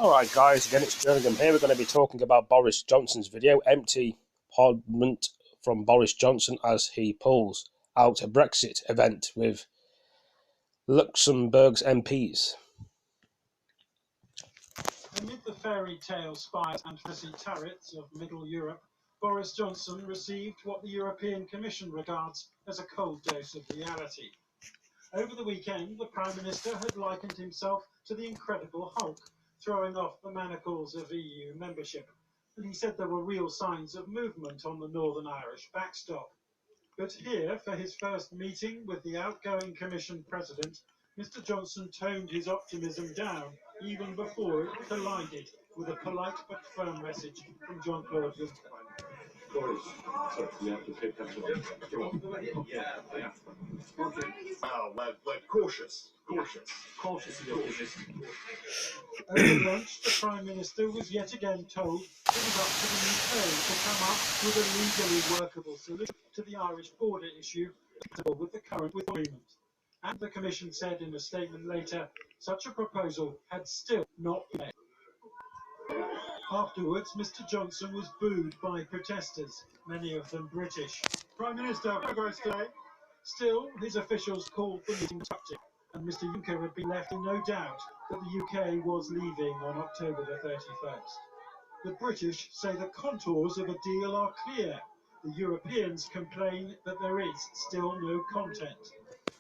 Alright guys, again it's Jerningam here. We're going to be talking about Boris Johnson's video, empty Parliament from Boris Johnson as he pulls out a Brexit event with Luxembourg's MPs. Amid the fairy tale spires and fantasy turrets of Middle Europe, Boris Johnson received what the European Commission regards as a cold dose of reality. Over the weekend, the Prime Minister had likened himself to the Incredible Hulk, throwing off the manacles of EU membership, and he said there were real signs of movement on the Northern Irish backstop. But here, for his first meeting with the outgoing Commission President, Mr Johnson toned his optimism down even before it collided with a polite but firm message from Jean-Claude Juncker. Boris, sorry, you have to take that one. Come on. Yeah. Okay. Well, we're cautious. Cautiously optimistic. Over lunch, the Prime Minister was yet again told it was up to the UK to come up with a legally workable solution to the Irish border issue with the current agreement. And the Commission said in a statement later, such a proposal had still not been made. Afterwards, Mr Johnson was booed by protesters, many of them British. Prime Minister, progress today. Still, his officials called the meeting productive, and Mr Juncker had been left in no doubt that the UK was leaving on October the 31st. The British say the contours of a deal are clear. The Europeans complain that there is still no content.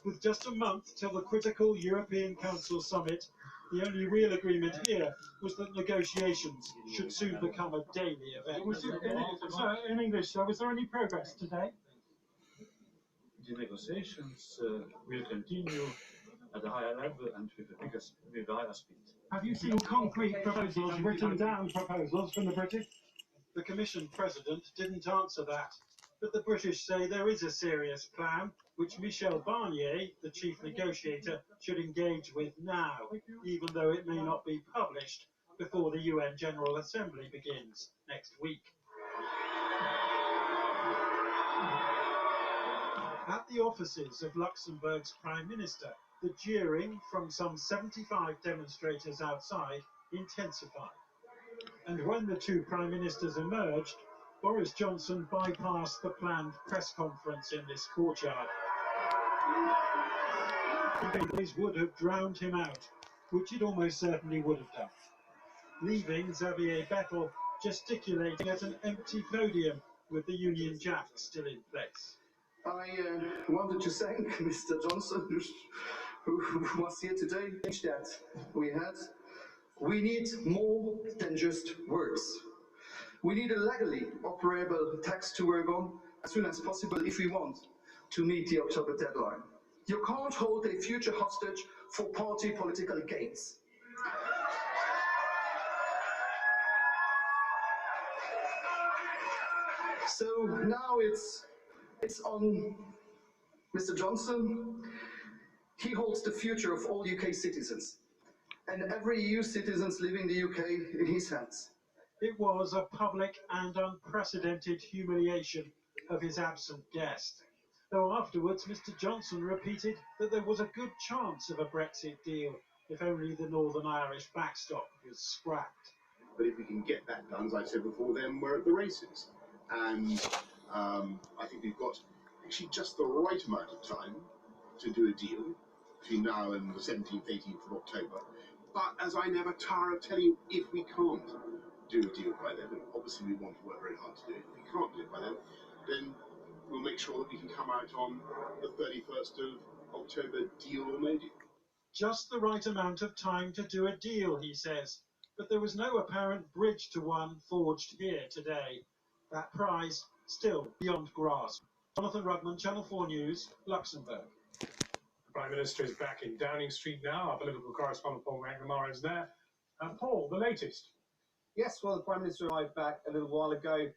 With just a month till the critical European Council summit, the only real agreement here was that negotiations should soon become a daily event. In English, was there any progress today? The negotiations will continue at a higher level and with a higher speed. Have you seen concrete proposals, written down proposals from the British? The Commission President didn't answer that, but the British say there is a serious plan which Michel Barnier, the chief negotiator, should engage with now, even though it may not be published before the UN General Assembly begins next week. At the offices of Luxembourg's Prime Minister, the jeering from some 75 demonstrators outside intensified. And when the two Prime Ministers emerged, Boris Johnson bypassed the planned press conference in this courtyard. This would have drowned him out, which it almost certainly would have done, leaving Xavier Bettel gesticulating at an empty podium with the Union Jack still in place. I wanted to thank Mr. Johnson, who was here today, that we need more than just words. We need a legally operable text to work on as soon as possible if we want to meet the October deadline. You can't hold a future hostage for party political gains. So now it's on Mr. Johnson. He holds the future of all UK citizens and every EU citizen living in the UK in his hands. It was a public and unprecedented humiliation of his absent guest, though afterwards Mr Johnson repeated that there was a good chance of a Brexit deal if only the Northern Irish backstop was scrapped. But if we can get that done, as I said before, then we're at the races. And I think we've got actually just the right amount of time to do a deal between now and the 17th, 18th of October. But as I never tire of telling you, if we can't do a deal by then, and obviously we want to work very hard to do it, if we can't do it by then we'll make sure that we can come out on the 31st of October, deal or no deal. Just the right amount of time to do a deal, he says, but there was no apparent bridge to one forged here today. That prize still beyond grasp. Jonathan Rugman, Channel 4 News, Luxembourg. The Prime Minister is back in Downing Street now. Our political correspondent Paul McNamara is there. Paul, the latest. Yes, well, the Prime Minister arrived back a little while ago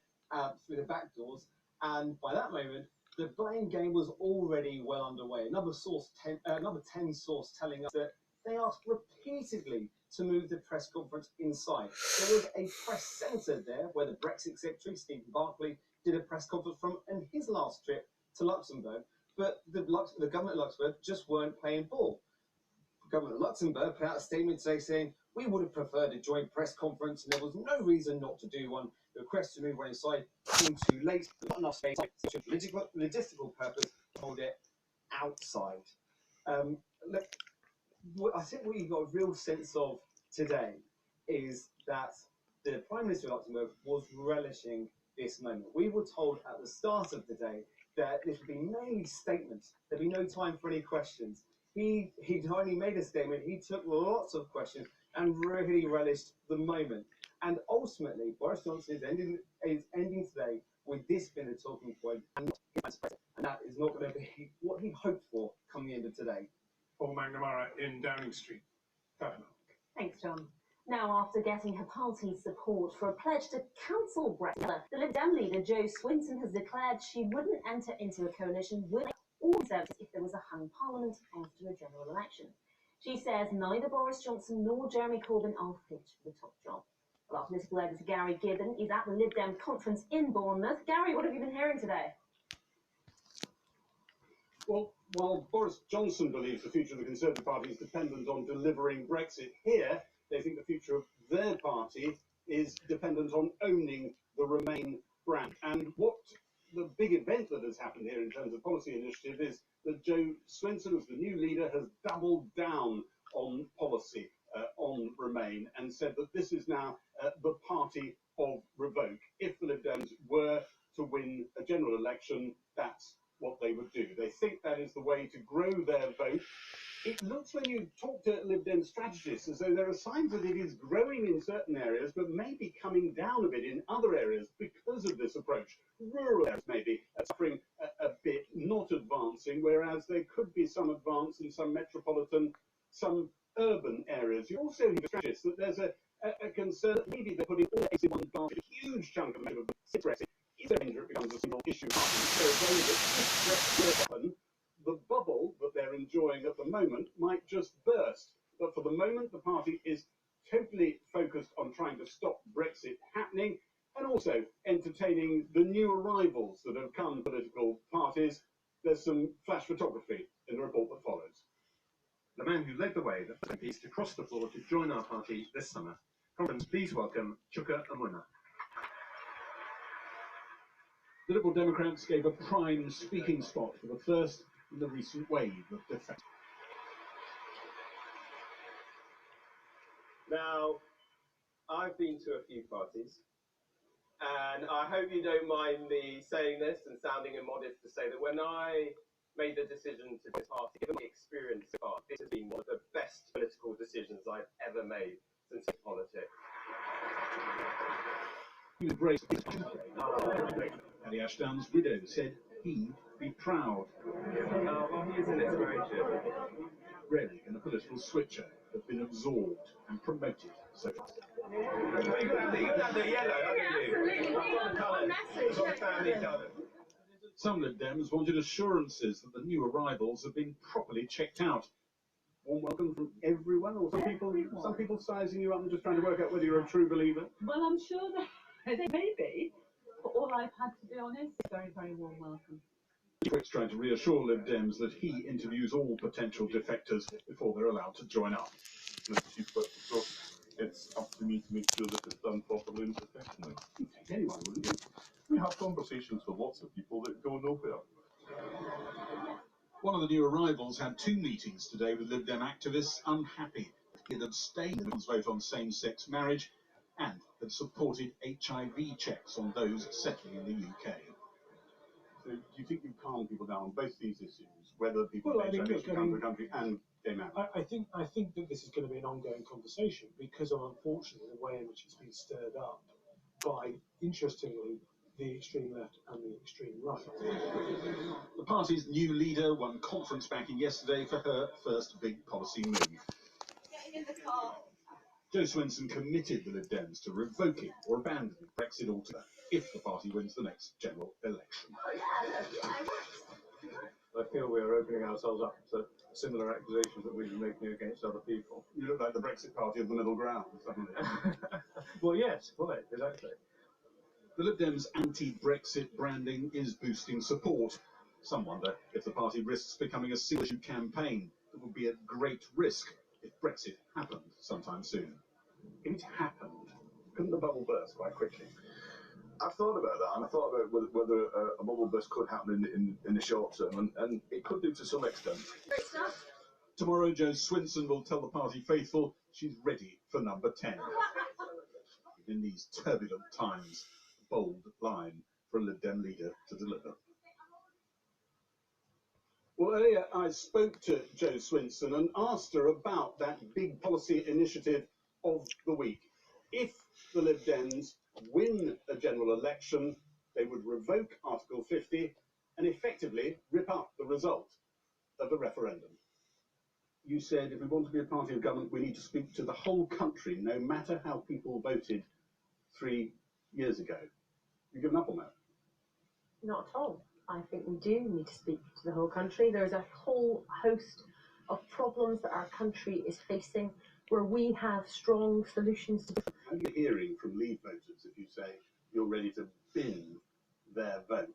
through the back doors, and by that moment, the blame game was already well underway. Number 10 source telling us that they asked repeatedly to move the press conference inside. There was a press centre there where the Brexit Secretary, Stephen Barclay, did a press conference from in his last trip to Luxembourg, but the government of Luxembourg just weren't playing ball. The government of Luxembourg put out a statement today saying, We would have preferred a joint press conference, and there was no reason not to do one. The request to move one inside came too late. Not enough space, such a logistical purpose, to hold it outside. Look, I think what you got a real sense of today is that the Prime Minister of Luxembourg was relishing this moment. We were told at the start of the day that this would be mainly statements. There'd be no time for any questions. He'd only made a statement. He took lots of questions and really relished the moment. And ultimately, Boris Johnson is ending today with this being a talking point, and that is not going to be what he hoped for come the end of today. Paul McNamara in Downing Street. Diana. Thanks, John. Now, after getting her party's support for a pledge to cancel Brexit, the Lib Dem leader Jo Swinson has declared she wouldn't enter into a coalition with all Conservatives if there was a hung parliament after a general election. She says neither Boris Johnson nor Jeremy Corbyn are fit for the top job. Well, our political editor Gary Gibbon is at the Lib Dem conference in Bournemouth. Gary, what have you been hearing today? Well, while Boris Johnson believes the future of the Conservative Party is dependent on delivering Brexit here, they think the future of their party is dependent on owning the Remain brand. And what the big event that has happened here in terms of policy initiative is that Jo Swinson, as the new leader, has doubled down on policy on Remain and said that this is now the party of revoke. If the Lib Dems were to win a general election, that's what they would do. They think that is the way to grow their vote. It looks, when you talk to Lib Dem strategists, as though there are signs that it is growing in certain areas, but maybe coming down a bit in other areas because of this approach. Rural areas maybe suffering a bit, not advancing, whereas there could be some advance in some metropolitan, some urban areas. You also hear strategists that there's a concern that maybe they're putting all eggs in one basket. A huge chunk of Brexit is a danger it becomes a single issue. So if Brexit happen, the bubble that they're enjoying at the moment might just burst. But for the moment, the party is totally focused on trying to stop Brexit happening and also entertaining the new arrivals that have come to political parties. There's some flash photography in the report that follows. The man who led the way, the first MPs to cross the floor to join our party this summer. Conference, please welcome Chuka Umunna. The Liberal Democrats gave a prime speaking spot for the first in the recent wave of defence. Now, I've been to a few parties, and I hope you don't mind me saying this and sounding immodest to say that when I made the decision to this party, given the experience so far, this has been one of the best political decisions I've ever made since politics. He embraced his Paddy Ashdown's widow said he'd be proud. Well, he is an inspiration. Rarely can a political switcher have been absorbed and promoted so fast. You can have the yellow, haven't you? Some Lib Dems wanted assurances that the new arrivals have been properly checked out. Warm welcome from everyone, or some people sizing you up and just trying to work out whether you're a true believer? Well, I'm sure that they may be, but all I've had, to be honest, very, very warm welcome. He's trying to reassure Lib Dems that he interviews all potential defectors before they're allowed to join up. It's up to me to make sure that it's done properly and professionally. Anyone wouldn't it? We have conversations with lots of people that go nowhere. One of the new arrivals had two meetings today with Lib Dem activists unhappy. He had abstained from his vote on same-sex marriage and had supported HIV checks on those settling in the UK. So do you think you've calmed people down on both these issues, whether people should come to the country and gay marriage? I think that this is going to be an ongoing conversation because of, unfortunately, the way in which it's been stirred up by, interestingly, the extreme left and the extreme right. The party's new leader won conference backing yesterday for her first big policy move. Getting in the car. Jo Swinson committed the Lib Dems to revoking or abandoning Brexit altogether if the party wins the next general election. I feel we are opening ourselves up to similar accusations that we've been making against other people. You look like the Brexit party of the middle ground, suddenly. Well, yes, right, exactly. The Lib Dems' anti-Brexit branding is boosting support. Some wonder if the party risks becoming a single-issue campaign that would be at great risk if Brexit happened sometime soon. If it happened, couldn't the bubble burst quite quickly? I've thought about that, and I thought about whether a bubble burst could happen in the short term, and it could do to some extent. Great stuff. Tomorrow, Jo Swinson will tell the party faithful she's ready for number 10. In these turbulent times, a bold line for a Lib Dem leader to deliver. Well, earlier I spoke to Jo Swinson and asked her about that big policy initiative of the week. If the Lib Dems win a general election, they would revoke Article 50 and effectively rip up the result of the referendum. You said if we want to be a party of government, we need to speak to the whole country, no matter how people voted 3 years ago. You've given up on that? Not at all. I think we do need to speak to the whole country. There's a whole host of problems that our country is facing where we have strong solutions to. How are you hearing from Leave voters if you say you're ready to bin their vote?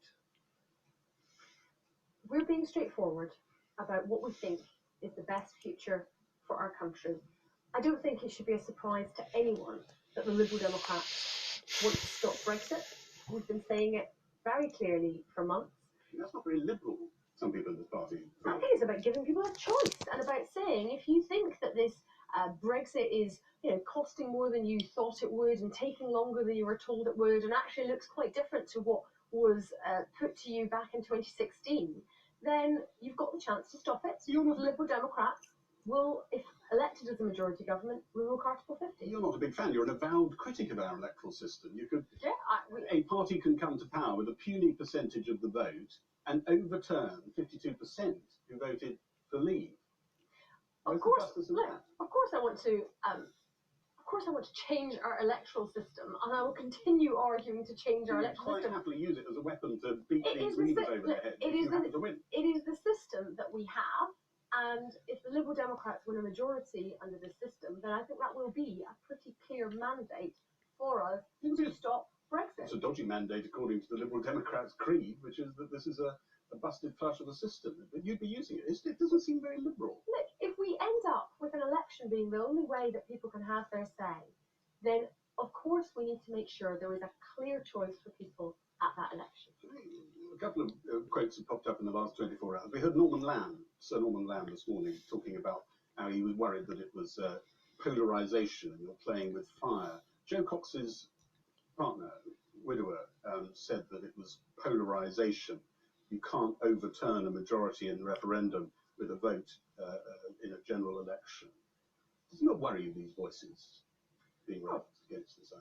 We're being straightforward about what we think is the best future for our country. I don't think it should be a surprise to anyone that the Liberal Democrats want to stop Brexit. We've been saying it very clearly for months. That's not very liberal, some people in this party. I think it's about giving people a choice and about saying if you think that this Brexit is costing more than you thought it would and taking longer than you were told it would and actually looks quite different to what was put to you back in 2016, then you've got the chance to stop it. The Liberal Democrats will, if elected as a majority government, revoke Article 50. You're not a big fan. You're an avowed critic of our electoral system. You could, yeah, a party can come to power with a puny percentage of the vote and overturn 52% who voted for Leave. Of course, of course, I want to. Of course, I want to change our electoral system, and I will continue arguing to change our electoral system. You quite happily use it as a weapon to beat these Leavers over the head. It is the system that we have, and if the Liberal Democrats win a majority under this system, then I think that will be a pretty clear mandate for us to stop Brexit. It's a dodgy mandate according to the Liberal Democrats' creed, which is that this is a busted flush of a system. But you'd be using it. It doesn't seem very liberal. Look, if we end up with an election being the only way that people can have their say, then of course we need to make sure there is a clear choice for people at that election. A couple of quotes have popped up in the last 24 hours. We heard Sir Norman Lamb this morning talking about how he was worried that it was polarisation and you're playing with fire. Jo Cox's partner, widower, said that it was polarisation. You can't overturn a majority in the referendum with a vote in a general election. Does it not worry you, these voices being raised against this?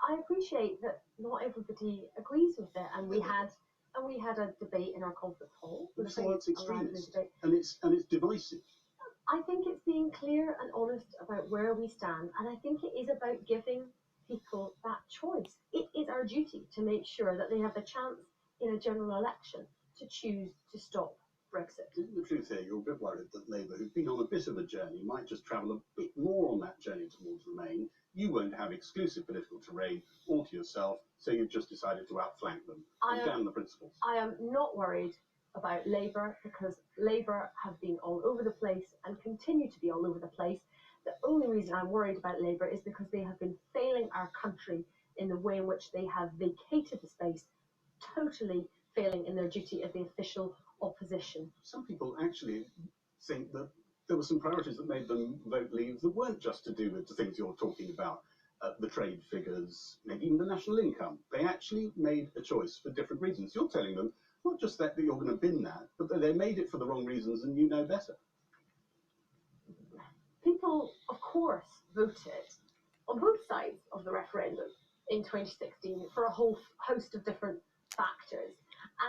I appreciate that not everybody agrees with it, and we had a debate in our conference hall. It's extremist, and it's divisive. I think it's being clear and honest about where we stand, and I think it is about giving people that choice. It is our duty to make sure that they have the chance in a general election to choose to stop Brexit. Isn't the truth here, you're a bit worried that Labour, who've been on a bit of a journey, might just travel a bit more on that journey towards Remain. You won't have exclusive political terrain all to yourself, so you've just decided to outflank them and damn the principles. I am not worried about Labour because Labour have been all over the place and continue to be all over the place. The only reason I'm worried about Labour is because they have been failing our country in the way in which they have vacated the space, totally failing in their duty as the official opposition. Some people actually think that there were some priorities that made them vote Leave that weren't just to do with the things you're talking about, the trade figures, maybe even the national income. They actually made a choice for different reasons. You're telling them not just that you're going to bin that, but that they made it for the wrong reasons and you know better. People, of course, voted on both sides of the referendum in 2016 for a whole host of different factors.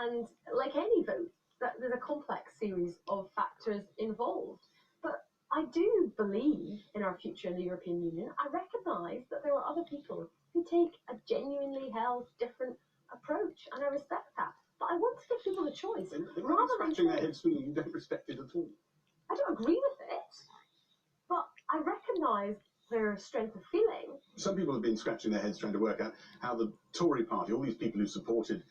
And like any vote, there's a complex series of factors involved. But I do believe in our future in the European Union. I recognise that there are other people who take a genuinely held different approach, and I respect that. But I want to give people a choice. Rather than scratching their heads feeling you don't respect it at all. I don't agree with it, but I recognise their strength of feeling. Some people have been scratching their heads trying to work out how the Tory party, all these people who supported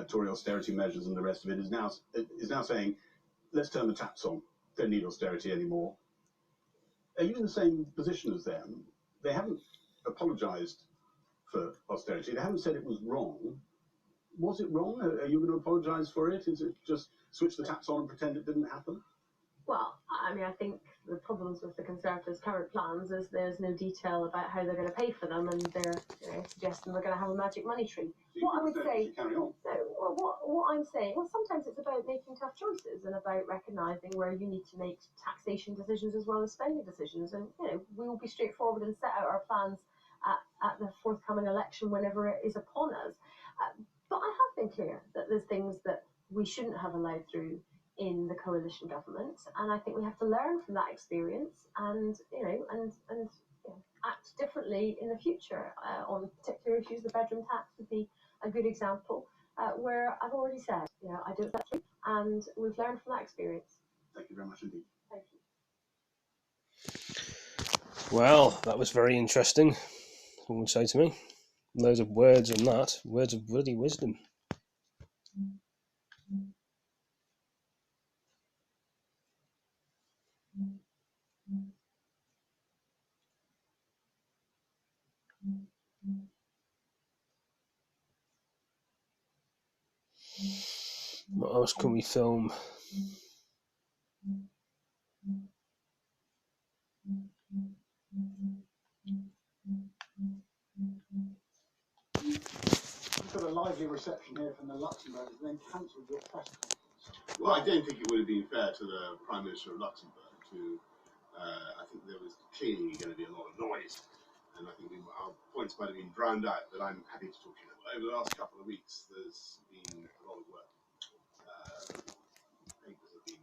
Tory austerity measures and the rest of it, is now saying, let's turn the taps on. Don't need austerity anymore. Are you in the same position as them? They haven't apologised for austerity. They haven't said it was wrong. Was it wrong? Are you going to apologise for it? Is it just switch the taps on and pretend it didn't happen? Well, I mean, I think the problems with the Conservatives' current plans is there's no detail about how they're going to pay for them, and they're suggesting they're going to have a magic money tree. So What I would say, carry on. what I'm saying, well, sometimes it's about making tough choices and about recognising where you need to make taxation decisions as well as spending decisions. And we will be straightforward and set out our plans at the forthcoming election whenever it is upon us. But I have been clear that there's things that we shouldn't have allowed through in the coalition government, and I think we have to learn from that experience and act differently in the future on particular issues. The bedroom tax would be a good example where I've already said I don't let through, and we've learned from that experience. Thank you very much indeed. Thank you. Well, that was very interesting. Someone would say to me, loads of words and that, words of bloody wisdom. What else can we film? You've got a lively reception here from the Luxembourg and then cancelled your press conference. Well, I don't think it would have been fair to the Prime Minister of Luxembourg to. I think there was clearly going to be a lot of noise, and I think our points might have been drowned out. But I'm happy to talk to you. Over the last couple of weeks, there's been a lot of work. Papers have been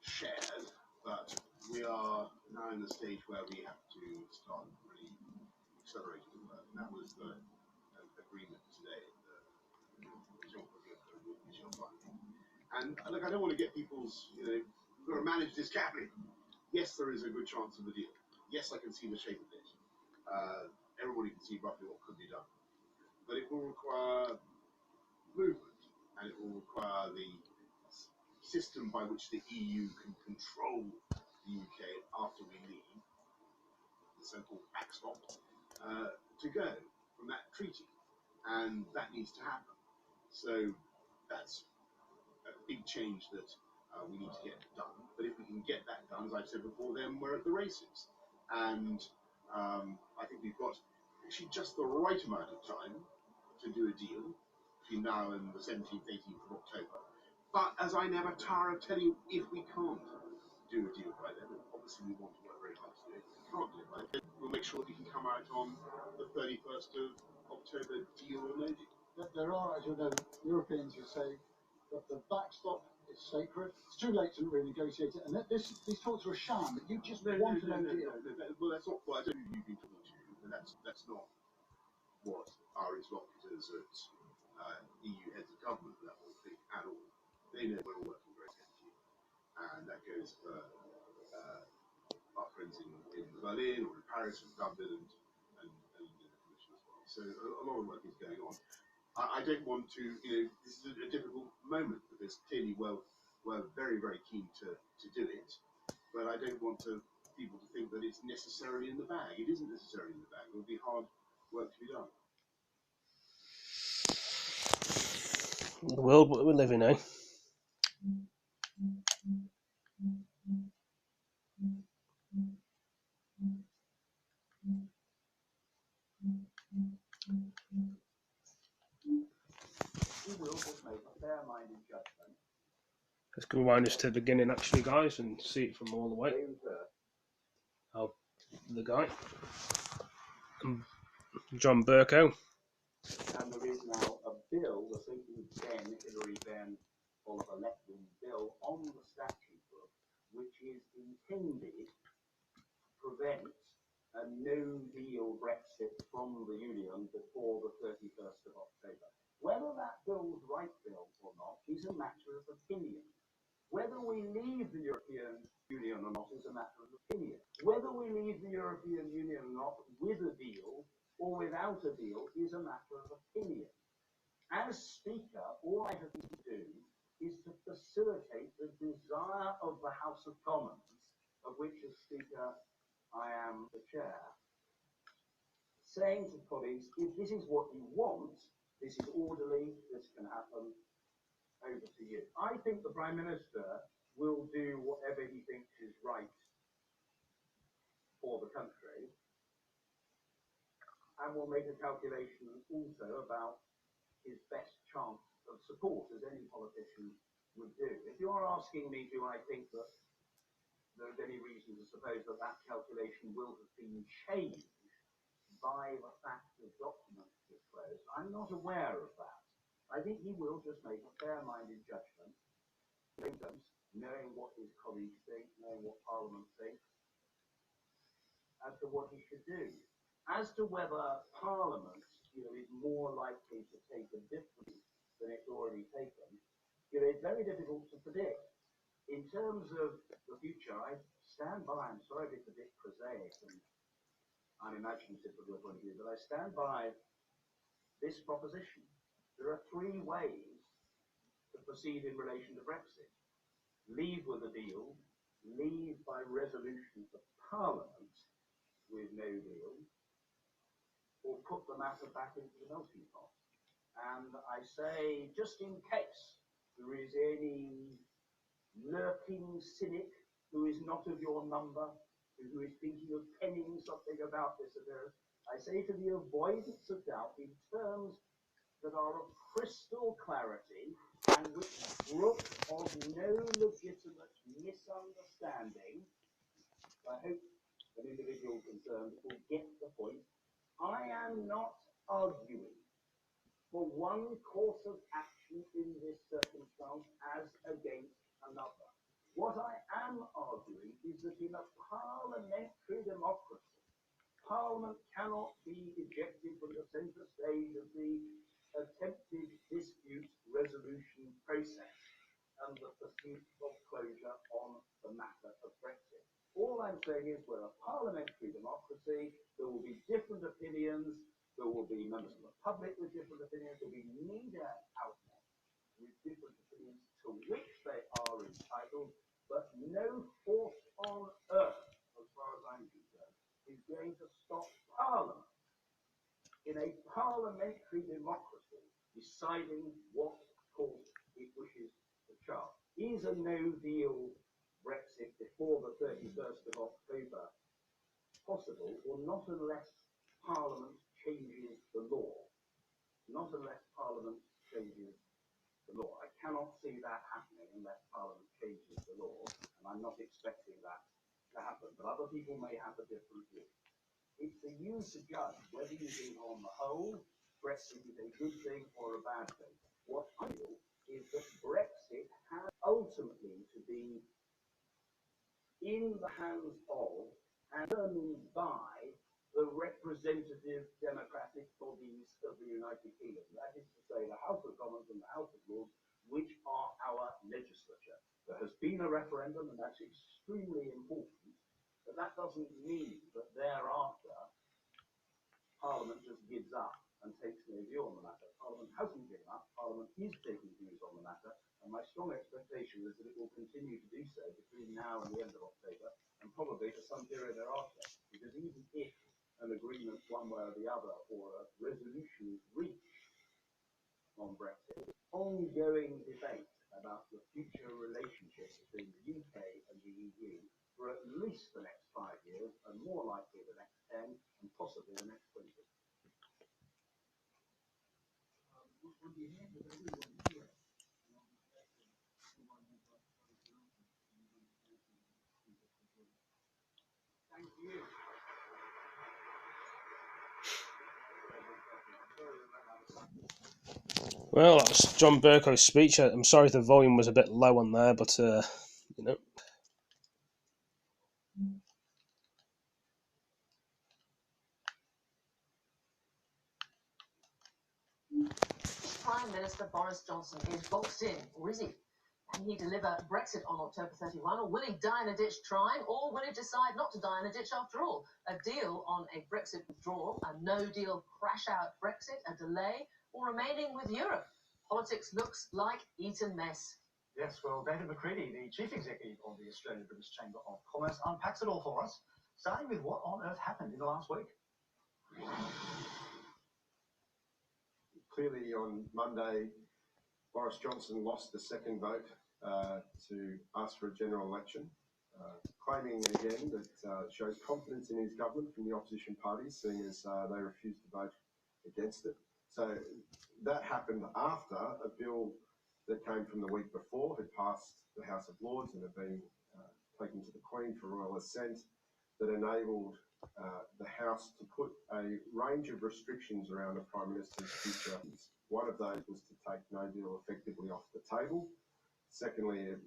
shared, but we are now in the stage where we have to start really accelerating the work. And that was the agreement today. And look, I don't want to get people's, we've got to manage this carefully. Yes, there is a good chance of a deal. Yes, I can see the shape of it. Everybody can see roughly what could be done. But it will require movement, and it will require the system by which the EU can control the UK after we leave, the so-called backstop, to go from that treaty. And that needs to happen. So that's a big change that we need to get done. But if we can get that done, as I've said before, then we're at the races. And I think we've got actually just the right amount of time to do a deal between now and the 17th, 18th of October. But as I never tire of telling you, if we can't do a deal by then, obviously we want to work very hard to do it. If we can't do it by then, we'll make sure we can come out on the 31st of October, deal or no deal. There are, as you know, Europeans who say that the backstop is sacred. It's too late to renegotiate it, and these talks are a sham. But you just want to know deal. Well, that's not. Well, I don't know who you've been talking to, but that's not what our interlocutors at EU heads of government level think at all. They know we're all working very carefully, and that goes for our friends in Berlin or in Paris or Dublin and in the Commission as well. So a lot of work is going on. I don't want to, this is a difficult moment because clearly we're very, very keen to do it, but I don't want people to think that it's necessarily in the bag. It isn't necessarily in the bag. It will be hard work to be done. The world we live in, eh? Let's go rewind this to the beginning, actually, guys, and see it from all the way. Oh, the guy, John Bercow. And there is now a bill, the so-called Hillary Benn Oliver left-wing bill on the statute book, which is intended to prevent a no-deal Brexit from the Union before the 31st of October. Whether that bill's right bill or not is a matter of opinion. Whether we leave the European Union or not is a matter of opinion. Whether we leave the European Union or not with a deal or without a deal is a matter of opinion. As Speaker, all I have to do is to facilitate the desire of the House of Commons, of which as Speaker I am the chair, saying to colleagues, if this is what you want, this is orderly, this can happen, over to you. I think the Prime Minister will do whatever he thinks is right for the country, and will make a calculation also about his best chance of support, as any politician would do. If you are asking me, do I think that there's any reason to suppose that that calculation will have been changed by the fact of documents disclosed, I'm not aware of that. I think he will just make a fair-minded judgment, knowing what his colleagues think, knowing what Parliament thinks, as to what he should do. As to whether Parliament, is more likely to take a different than it's already taken, it's very difficult to predict. In terms of the future, I stand by, I'm sorry if it's a bit prosaic and unimaginative from your point of view, but I stand by this proposition. There are three ways to proceed in relation to Brexit. Leave with a deal, leave by resolution of Parliament with no deal, or put the matter back into the melting pot. And I say, just in case there is any lurking cynic who is not of your number, who is thinking of penning something about this affair, I say to the avoidance of doubt in terms that are of crystal clarity and which brook of no legitimate misunderstanding. I hope an individual concerned will get the point. I am not arguing for one course of action in this circumstance as against another. What I am arguing is that in a parliamentary democracy, Parliament cannot be ejected from the centre stage of the attempted dispute resolution process and the pursuit of closure on the matter of Brexit. All I'm saying is we're a parliamentary democracy, there will be different opinions, there will be members of the public with different opinions, there will be media outlets with different opinions to which they are entitled, but no force on earth, as far as I'm concerned, is going to stop Parliament in a parliamentary democracy deciding what course it wishes to chart. Is a no-deal Brexit before the 31st of October possible, or not unless Parliament changes the law? Not unless Parliament changes the law. I cannot see that happening unless Parliament changes the law, and I'm not expecting that to happen. But other people may have a different view. It's for you to judge whether you think on the whole Brexit is a good thing or a bad thing. What I feel is that Brexit has ultimately to be in the hands of and determined by the representative democratic bodies of the United Kingdom. That is to say, the House of Commons and the House of Lords, which are our legislature. There has been a referendum, and that's extremely important, but that doesn't mean that thereafter Parliament just gives up and takes no view on the matter. Parliament hasn't given up. Parliament is taking views on the matter, and my strong expectation is that it will continue to do so between now and the end of October, and probably for some period thereafter. Because even if an agreement one way or the other, or a resolution is reached on Brexit, ongoing debate about the future relationship between the UK and the EU for at least the next 5 years, and more likely the next 10, and possibly the next 20. Thank you. Well, that was John Bercow's speech. I'm sorry if the volume was a bit low on there, but Prime Minister Boris Johnson is boxed in, or is he? Can he deliver Brexit on October 31, or will he die in a ditch trying, or will he decide not to die in a ditch after all? A deal on a Brexit withdrawal, a no-deal crash-out Brexit, a delay, or remaining with Europe? Politics looks like Eton mess. Yes, well, David McCready, the Chief Executive of the Australian British Chamber of Commerce, unpacks it all for us, starting with what on earth happened in the last week. Clearly, on Monday, Boris Johnson lost the second vote to ask for a general election, claiming again that shows confidence in his government from the opposition parties, seeing as they refused to vote against it. So that happened after a bill that came from the week before had passed the House of Lords and had been taken to the Queen for royal assent, that enabled the House to put a range of restrictions around the Prime Minister's future. One of those was to take no deal effectively off the table. Secondly, it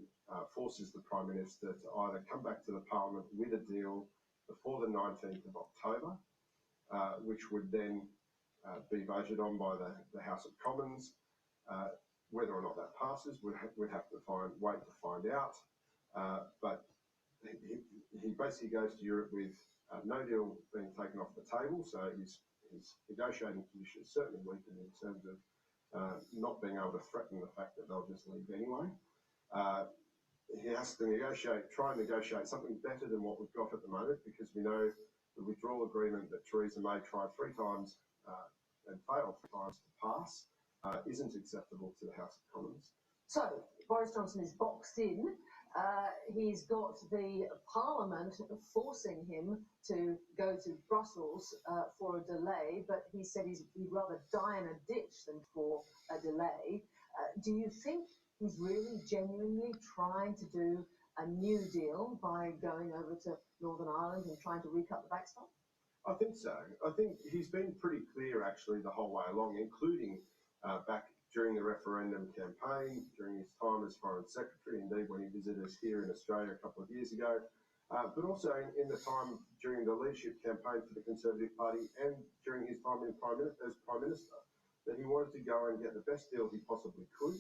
forces the Prime Minister to either come back to the Parliament with a deal before the 19th of October, which would then be voted on by the House of Commons. Whether or not that passes, we'd have to wait to find out. But he basically goes to Europe with no deal being taken off the table, so his negotiating position is certainly weakened in terms of not being able to threaten the fact that they'll just leave anyway. He has to try and negotiate something better than what we've got at the moment, because we know the withdrawal agreement that Theresa May tried 3 times and failed 3 times to pass isn't acceptable to the House of Commons. So, Boris Johnson is boxed in. He's got the Parliament forcing him to go to Brussels for a delay, but he said he'd rather die in a ditch than for a delay. Do you think he's really genuinely trying to do a new deal by going over to Northern Ireland and trying to recut the backstop? I think so. I think he's been pretty clear actually the whole way along, including back during the referendum campaign, during his time as Foreign Secretary, indeed when he visited us here in Australia a couple of years ago, but also in the time during the leadership campaign for the Conservative Party and during his time as Prime Minister, that he wanted to go and get the best deal he possibly could.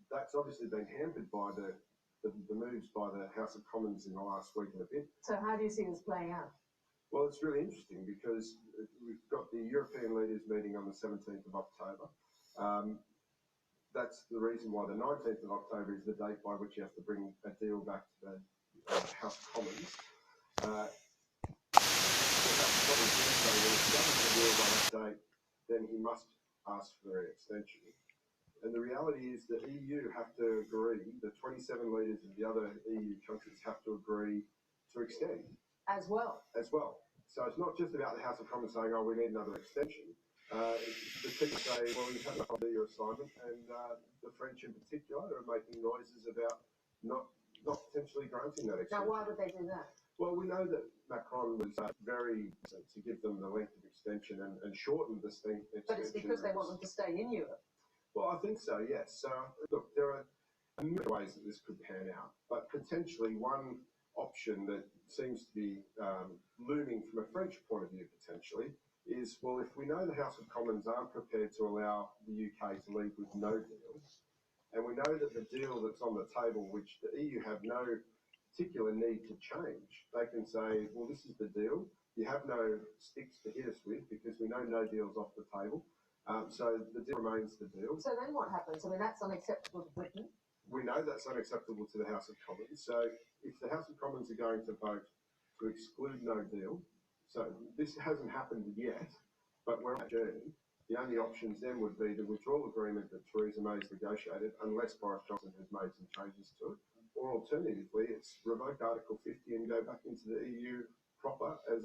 That's obviously been hampered by the moves by the House of Commons in the last week and a bit. So how do you see this playing out? Well, it's really interesting because we've got the European leaders meeting on the 17th of October. That's the reason why the 19th of October is the date by which you have to bring a deal back to the House of Commons. Then he must ask for an extension. And the reality is the EU have to agree, the 27 leaders of the other EU countries have to agree to extend. As well. So it's not just about the House of Commons saying, oh, we need another extension. The people say, well, you haven't done your assignment, and the French in particular are making noises about not potentially granting that extension. Now, why would they do that? Well, we know that Macron was very to give them the length of extension and shorten the extension. But it's because they want them to stay in Europe. Well, I think so, yes. So, look, there are a million ways that this could pan out, but potentially one option that seems to be looming from a French point of view potentially is, well, if we know the House of Commons aren't prepared to allow the UK to leave with no deal, and we know that the deal that's on the table, which the EU have no particular need to change, they can say, well, this is the deal. You have no sticks to hit us with because we know no deal's off the table. So the deal remains the deal. So then what happens? I mean, that's unacceptable to Britain. We know that's unacceptable to the House of Commons. So if the House of Commons are going to vote to exclude no deal, so this hasn't happened yet, but we're on that journey. The only options then would be the withdrawal agreement that Theresa May has negotiated, unless Boris Johnson has made some changes to it, or alternatively, it's revoke Article 50 and go back into the EU proper as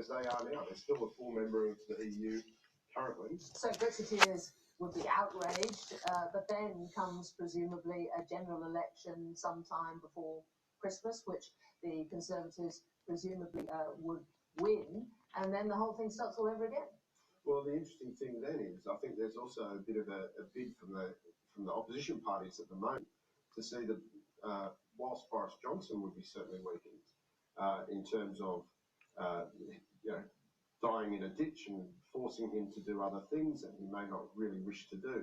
they are now. They're still a full member of the EU currently. So Brexiteers would be outraged, but then comes presumably a general election sometime before Christmas, which the Conservatives presumably would win, and then the whole thing starts all over again. Well, the interesting thing then is, I think there's also a bit of a bid from the opposition parties at the moment to see that whilst Boris Johnson would be certainly weakened in terms of dying in a ditch and forcing him to do other things that he may not really wish to do.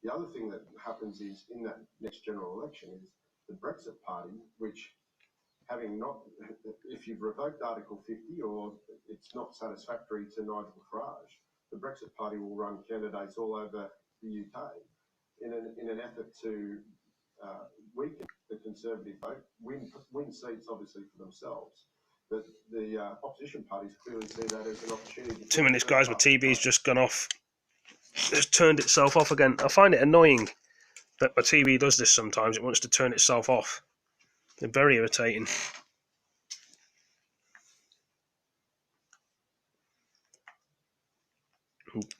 The other thing that happens is in that next general election is the Brexit Party, which having not, if you've revoked Article 50 or it's not satisfactory to Nigel Farage, the Brexit Party will run candidates all over the UK in an effort to weaken the Conservative vote, win seats obviously for themselves. But the opposition parties clearly see that as an opportunity. 2 minutes, guys. My TV's just gone off. It's turned itself off again. I find it annoying that my TV does this sometimes. It wants to turn itself off. It's very irritating.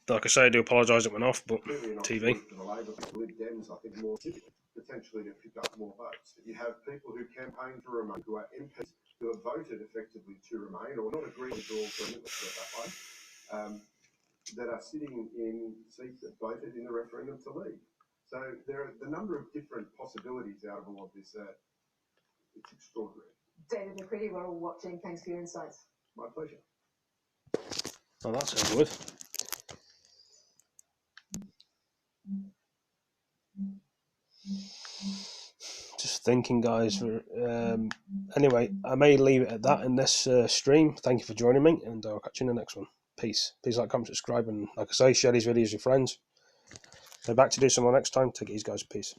Like I say, I do apologise it went off, but TV. For the Labor, the Lib Dems, I think, more potentially to pick up more votes. You have people who campaign to remain, who are MPs, who have voted effectively to remain, or not agree with all agreement, let's put it that way, that are sitting in seats that voted in the referendum to leave. So there are the number of different possibilities out of all of this. It's extraordinary. David McCready, we're all watching. Thanks for your insights. My pleasure. Oh, that sounds good. Just thinking, guys. Anyway, I may leave it at that in this stream. Thank you for joining me, and I'll catch you in the next one. Peace. Please like, comment, subscribe, and like I say, share these videos with your friends. They're back to do some more next time. Take it easy, guys. Peace.